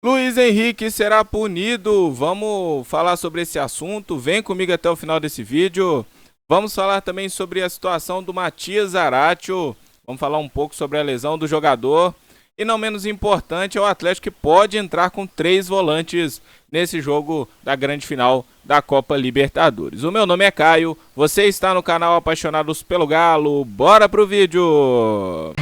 Luiz Henrique será punido. Vamos falar sobre esse assunto. Vem comigo até o final desse vídeo. Vamos falar também sobre a situação do Matias Zaratio. Vamos falar um pouco sobre a lesão do jogador. E não menos importante, é o Atlético que pode entrar com 3 volantes nesse jogo da grande final da Copa Libertadores. O meu nome é Caio, você está no canal Apaixonados pelo Galo. Bora pro vídeo!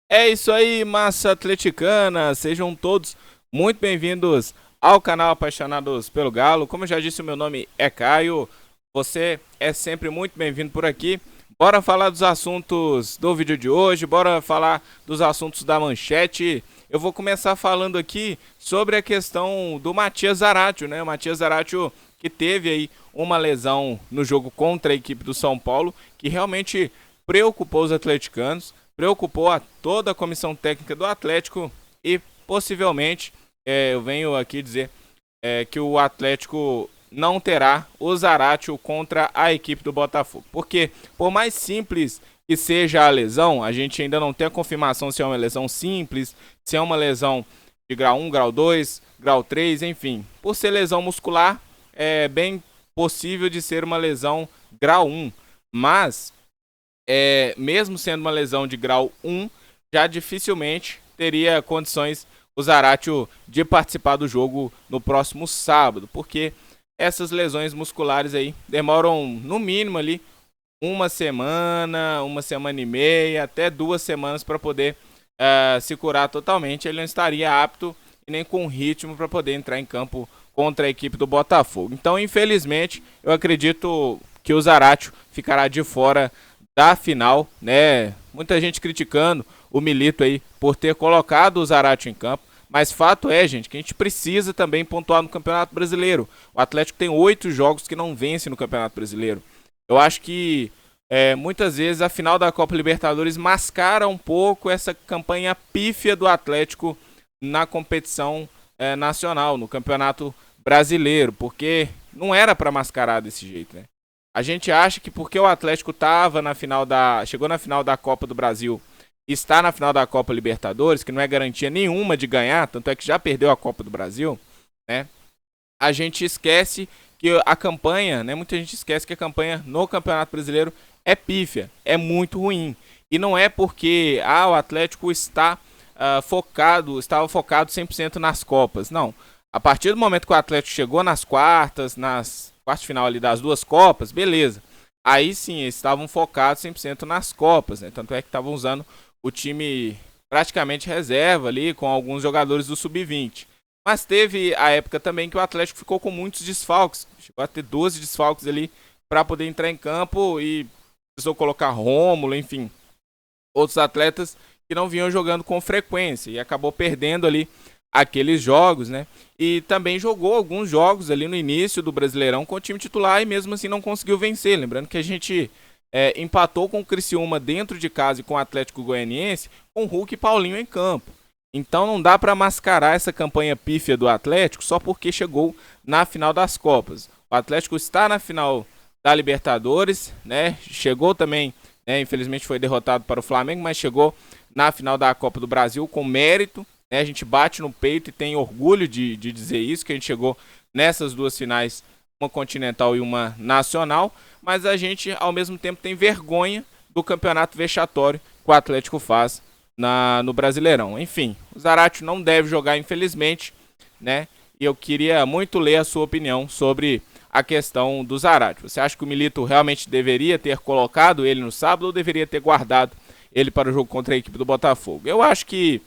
É isso aí, massa atleticana. Sejam todos muito bem-vindos ao canal Apaixonados pelo Galo. Como eu já disse, o meu nome é Caio. Você é sempre muito bem-vindo por aqui. Bora falar dos assuntos do vídeo de hoje, bora falar dos assuntos da manchete. Eu vou começar falando aqui sobre a questão do Matias Zaratio, né? O Matias Zaratio que teve aí uma lesão no jogo contra a equipe do São Paulo, que realmente preocupou os atleticanos, preocupou a toda a comissão técnica do Atlético e possivelmente, eu venho aqui dizer que o Atlético não terá o Zaratio contra a equipe do Botafogo. Porque, por mais simples que seja a lesão, a gente ainda não tem a confirmação se é uma lesão simples, se é uma lesão de grau 1, grau 2, grau 3, enfim. Por ser lesão muscular, é bem possível de ser uma lesão grau 1, mas mesmo sendo uma lesão de grau 1, já dificilmente teria condições o Zaratio de participar do jogo no próximo sábado, porque essas lesões musculares aí demoram no mínimo ali uma semana e meia, até 2 semanas para poder se curar totalmente. Ele não estaria apto e nem com ritmo para poder entrar em campo contra a equipe do Botafogo. Então, infelizmente, eu acredito que o Zaratio ficará de fora da final, né? Muita gente criticando o Milito aí por ter colocado o Zaratio em campo, mas fato é, gente, que a gente precisa também pontuar no Campeonato Brasileiro. O Atlético tem 8 jogos que não vence no Campeonato Brasileiro. Eu acho que muitas vezes a final da Copa Libertadores mascara um pouco essa campanha pífia do Atlético na competição nacional, no Campeonato Brasileiro, porque não era para mascarar desse jeito, né? A gente acha que porque o Atlético chegou na final da Copa do Brasil e está na final da Copa Libertadores, que não é garantia nenhuma de ganhar, tanto é que já perdeu a Copa do Brasil, né? A gente esquece que a campanha, né? Muita gente esquece que a campanha no Campeonato Brasileiro é pífia, é muito ruim. E não é porque o Atlético estava focado 100% nas Copas. Não. A partir do momento que o Atlético chegou nas quartas de final ali das 2 Copas, beleza. Aí sim, eles estavam focados 100% nas Copas, né? Tanto é que estavam usando o time praticamente reserva ali, com alguns jogadores do Sub-20. Mas teve a época também que o Atlético ficou com muitos desfalques. Chegou a ter 12 desfalques ali para poder entrar em campo e precisou colocar Rômulo, enfim, outros atletas que não vinham jogando com frequência e acabou perdendo ali aqueles jogos, né? E também jogou alguns jogos ali no início do Brasileirão com o time titular e mesmo assim não conseguiu vencer. Lembrando que a gente empatou com o Criciúma dentro de casa e com o Atlético Goianiense com Hulk e Paulinho em campo. Então não dá para mascarar essa campanha pífia do Atlético só porque chegou na final das Copas. O Atlético está na final da Libertadores, né? Chegou também, né? Infelizmente foi derrotado para o Flamengo, mas chegou na final da Copa do Brasil com mérito. A gente bate no peito e tem orgulho de dizer isso, que a gente chegou nessas 2 finais, uma continental e uma nacional, mas a gente ao mesmo tempo tem vergonha do campeonato vexatório que o Atlético faz no Brasileirão. Enfim, o Zaratio não deve jogar, infelizmente, né? E eu queria muito ler a sua opinião sobre a questão do Zaratio. Você acha que o Milito realmente deveria ter colocado ele no sábado ou deveria ter guardado ele para o jogo contra a equipe do Botafogo? Eu acho que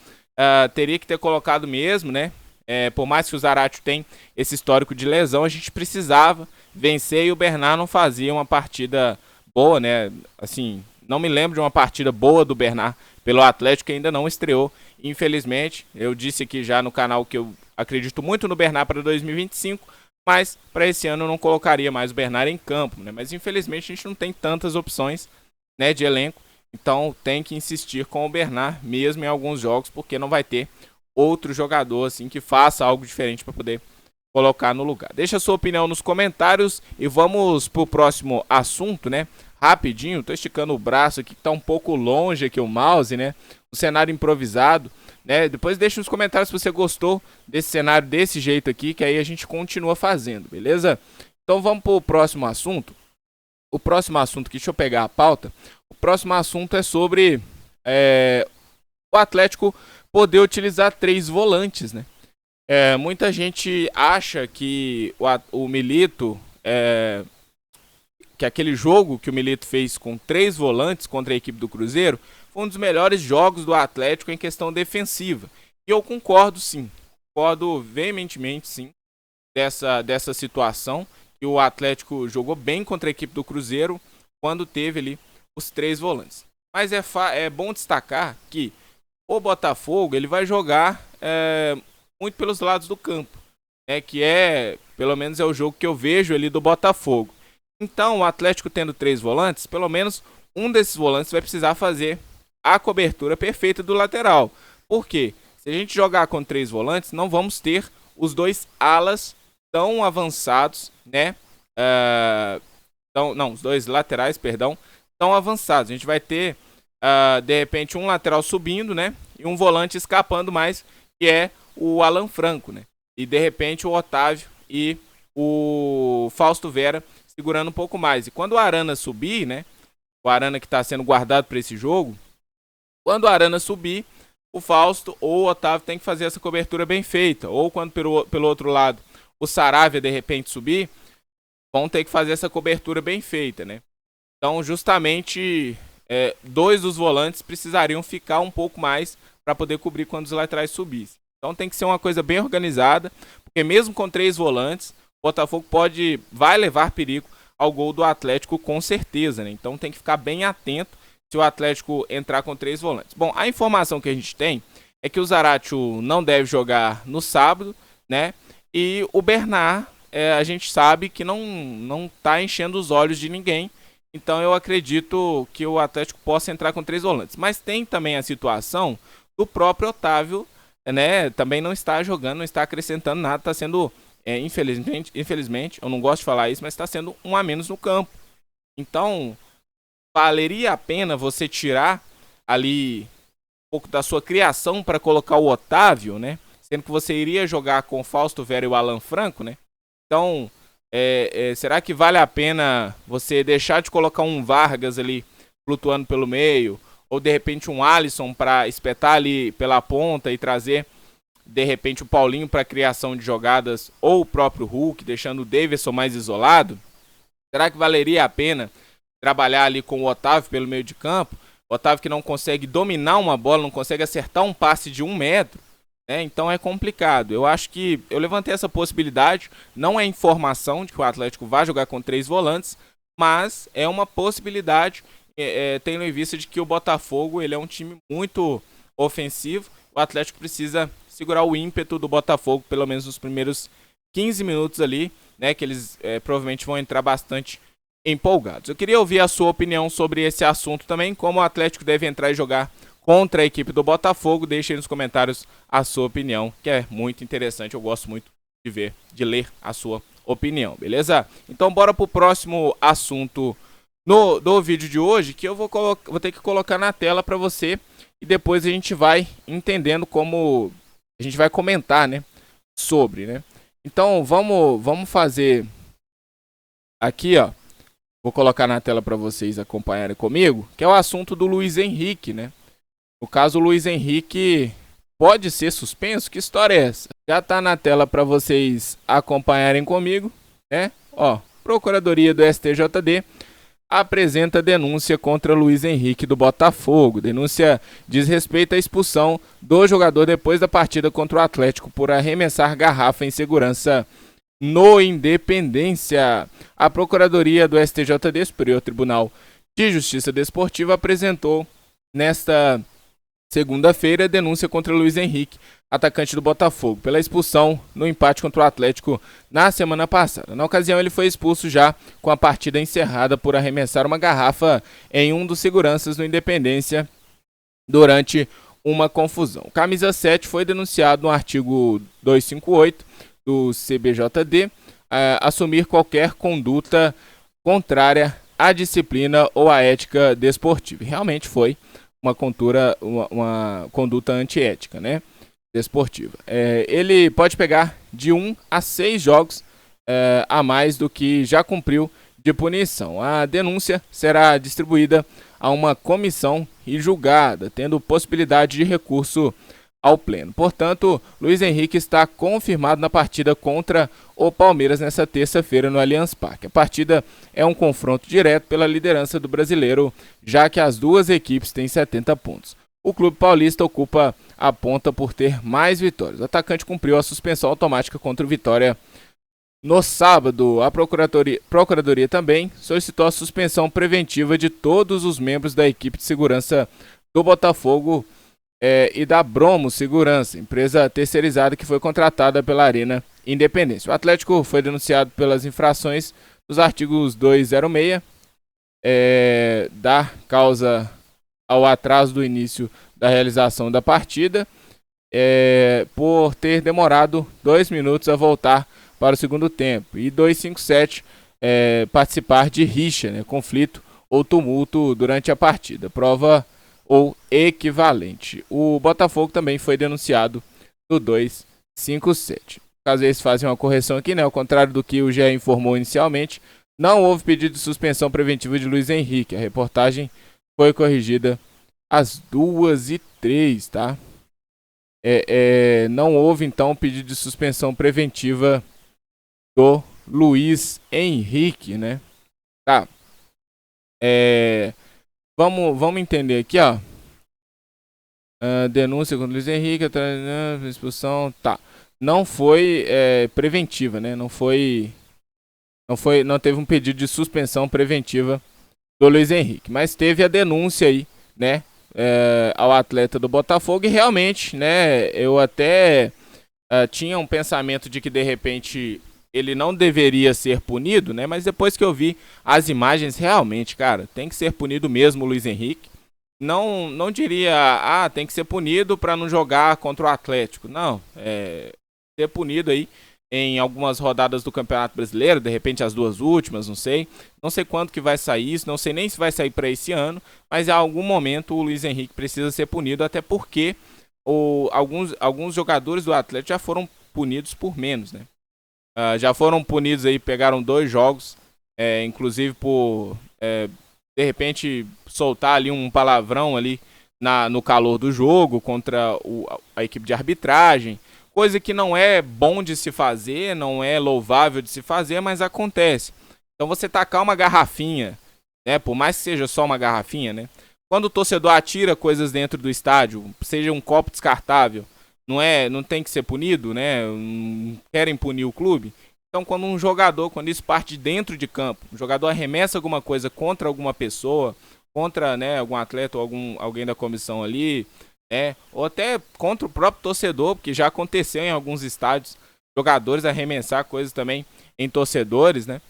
teria que ter colocado mesmo, né? Por mais que o Zaratio tenha esse histórico de lesão, a gente precisava vencer e o Bernard não fazia uma partida boa, né? Assim, não me lembro de uma partida boa do Bernard pelo Atlético, que ainda não estreou. Infelizmente, eu disse aqui já no canal que eu acredito muito no Bernard para 2025, mas para esse ano eu não colocaria mais o Bernard em campo, né? Mas infelizmente a gente não tem tantas opções, né, de elenco. Então tem que insistir com o Bernard mesmo em alguns jogos, porque não vai ter outro jogador assim que faça algo diferente para poder colocar no lugar. Deixa a sua opinião nos comentários e vamos pro próximo assunto, né? Rapidinho, tô esticando o braço aqui que tá um pouco longe aqui o mouse, né? O cenário improvisado, né? Depois deixa nos comentários se você gostou desse cenário desse jeito aqui, que aí a gente continua fazendo, beleza? Então vamos pro próximo assunto. O próximo assunto aqui, deixa eu pegar a pauta. O próximo assunto é sobre o Atlético poder utilizar 3 volantes, né? Muita gente acha que o Milito, que aquele jogo que o Milito fez com 3 volantes contra a equipe do Cruzeiro, foi um dos melhores jogos do Atlético em questão defensiva. E eu concordo sim, concordo veementemente sim, dessa situação, que o Atlético jogou bem contra a equipe do Cruzeiro quando teve ali os 3 volantes. Mas é bom destacar que o Botafogo ele vai jogar muito pelos lados do campo, né, que pelo menos é o jogo que eu vejo ali do Botafogo. Então o Atlético tendo 3 volantes, pelo menos um desses volantes vai precisar fazer a cobertura perfeita do lateral. Por quê? Se a gente jogar com 3 volantes, não vamos ter os 2 alas tão avançados, né? Os 2 laterais, perdão, tão avançados. A gente vai ter, de repente, um lateral subindo, né? E um volante escapando mais, que é o Alan Franco, né? E, de repente, o Otávio e o Fausto Vera segurando um pouco mais. E quando o Arana subir, né? O Arana que está sendo guardado para esse jogo, quando o Arana subir, o Fausto ou o Otávio tem que fazer essa cobertura bem feita. Ou quando pelo outro lado o Saravia de repente subir, vão ter que fazer essa cobertura bem feita, né? Então justamente 2 dos volantes precisariam ficar um pouco mais para poder cobrir quando os laterais subissem. Então tem que ser uma coisa bem organizada, porque mesmo com 3 volantes, o Botafogo vai levar perigo ao gol do Atlético com certeza, né? Então tem que ficar bem atento se o Atlético entrar com 3 volantes. Bom, a informação que a gente tem é que o Zaratio não deve jogar no sábado, né? E o Bernard, a gente sabe que não tá enchendo os olhos de ninguém. Então eu acredito que o Atlético possa entrar com 3 volantes. Mas tem também a situação do próprio Otávio, né? Também não está jogando, não está acrescentando nada, está sendo, infelizmente, eu não gosto de falar isso, mas está sendo um a menos no campo. Então valeria a pena você tirar ali um pouco da sua criação para colocar o Otávio, né? Sendo que você iria jogar com o Fausto Vera e o Alan Franco, né? Então, será que vale a pena você deixar de colocar um Vargas ali flutuando pelo meio? Ou de repente um Alisson para espetar ali pela ponta e trazer de repente o Paulinho para criação de jogadas, ou o próprio Hulk, deixando o Davidson mais isolado? Será que valeria a pena trabalhar ali com o Otávio pelo meio de campo? O Otávio que não consegue dominar uma bola, não consegue acertar um passe de 1 metro, né? Então é complicado. Eu acho que eu levantei essa possibilidade, não é informação de que o Atlético vai jogar com 3 volantes, mas é uma possibilidade, tendo em vista de que o Botafogo ele é um time muito ofensivo. O Atlético precisa segurar o ímpeto do Botafogo, pelo menos nos primeiros 15 minutos ali, né? Que eles provavelmente vão entrar bastante empolgados. Eu queria ouvir a sua opinião sobre esse assunto também, como o Atlético deve entrar e jogar contra a equipe do Botafogo. Deixe aí nos comentários a sua opinião, que é muito interessante. Eu gosto muito de ler a sua opinião, beleza? Então bora pro próximo assunto do vídeo de hoje, que eu vou ter que colocar na tela para você e depois a gente vai entendendo como a gente vai comentar, né, sobre, né? Então vamos fazer aqui, ó. Vou colocar na tela para vocês acompanharem comigo, que é o assunto do Luiz Henrique, né? No caso, o Luiz Henrique pode ser suspenso? Que história é essa? Já tá na tela para vocês acompanharem comigo, né? Ó, Procuradoria do STJD apresenta denúncia contra Luiz Henrique do Botafogo. Denúncia diz respeito à expulsão do jogador depois da partida contra o Atlético por arremessar garrafa em segurança no Independência. A Procuradoria do STJD, Superior Tribunal de Justiça Desportiva, apresentou nesta segunda-feira denúncia contra Luiz Henrique, atacante do Botafogo, pela expulsão no empate contra o Atlético na semana passada. Na ocasião, ele foi expulso já com a partida encerrada por arremessar uma garrafa em um dos seguranças no Independência durante uma confusão. O camisa 7 foi denunciado no artigo 258 do CBJD, assumir qualquer conduta contrária à disciplina ou à ética desportiva. Realmente foi uma conduta antiética, né, desportiva. Ele pode pegar de 1 a 6 jogos a mais do que já cumpriu de punição. A denúncia será distribuída a uma comissão e julgada, tendo possibilidade de recurso ao pleno. Portanto, Luiz Henrique está confirmado na partida contra o Palmeiras nesta terça-feira no Allianz Parque. A partida é um confronto direto pela liderança do brasileiro, já que as duas equipes têm 70 pontos. O clube paulista ocupa a ponta por ter mais vitórias. O atacante cumpriu a suspensão automática contra o Vitória no sábado. A Procuradoria também solicitou a suspensão preventiva de todos os membros da equipe de segurança do Botafogo e da Bromo Segurança, empresa terceirizada que foi contratada pela Arena Independência. O Atlético foi denunciado pelas infrações dos artigos 206 da causa ao atraso do início da realização da partida, por ter demorado 2 minutos a voltar para o segundo tempo, e 257 participar de rixa, né, conflito ou tumulto durante a partida, prova ou equivalente. O Botafogo também foi denunciado no 257. Caso eles fazem uma correção aqui, né, ao contrário do que o GE informou inicialmente, não houve pedido de suspensão preventiva de Luiz Henrique. A reportagem foi corrigida às 2h03, tá? Não houve, então, pedido de suspensão preventiva do Luiz Henrique, né? Tá. Vamos entender aqui, ó. Denúncia contra o Luiz Henrique, expulsão, tá. Não foi preventiva, né? Não teve um pedido de suspensão preventiva do Luiz Henrique, mas teve a denúncia aí, né, ao atleta do Botafogo, e realmente, né, eu até tinha um pensamento de que de repente ele não deveria ser punido, né, mas depois que eu vi as imagens, realmente, cara, tem que ser punido mesmo o Luiz Henrique. Não diria, tem que ser punido para não jogar contra o Atlético. Não, ser punido aí em algumas rodadas do Campeonato Brasileiro, de repente as 2 últimas, não sei quando que vai sair isso, não sei nem se vai sair para esse ano, mas em algum momento o Luiz Henrique precisa ser punido, até porque alguns jogadores do Atlético já foram punidos por menos, né? Já foram punidos aí, pegaram 2 jogos, inclusive por de repente soltar ali um palavrão ali no calor do jogo contra a equipe de arbitragem, coisa que não é bom de se fazer, não é louvável de se fazer, mas acontece. Então você tacar uma garrafinha, né, por mais que seja só uma garrafinha, né, quando o torcedor atira coisas dentro do estádio, seja um copo descartável, não tem que ser punido, né, não querem punir o clube. Então quando isso parte de dentro de campo, o jogador arremessa alguma coisa contra alguma pessoa, contra, né, algum atleta ou alguém da comissão ali, ou até contra o próprio torcedor, porque já aconteceu em alguns estádios, jogadores arremessar coisas também em torcedores, né?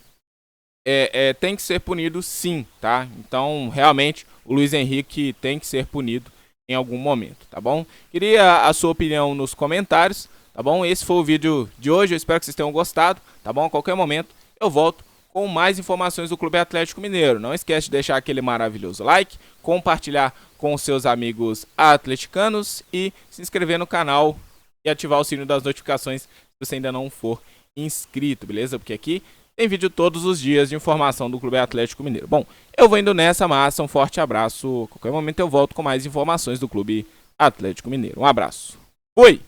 Tem que ser punido sim, tá? Então, realmente, o Luiz Henrique tem que ser punido em algum momento, tá bom? Queria a sua opinião nos comentários, tá bom? Esse foi o vídeo de hoje, eu espero que vocês tenham gostado, tá bom? A qualquer momento eu volto com mais informações do Clube Atlético Mineiro. Não esquece de deixar aquele maravilhoso like, compartilhar com os seus amigos atleticanos e se inscrever no canal e ativar o sininho das notificações se você ainda não for inscrito, beleza? Porque aqui tem vídeo todos os dias de informação do Clube Atlético Mineiro. Bom, eu vou indo nessa, massa, um forte abraço. A qualquer momento eu volto com mais informações do Clube Atlético Mineiro. Um abraço. Fui!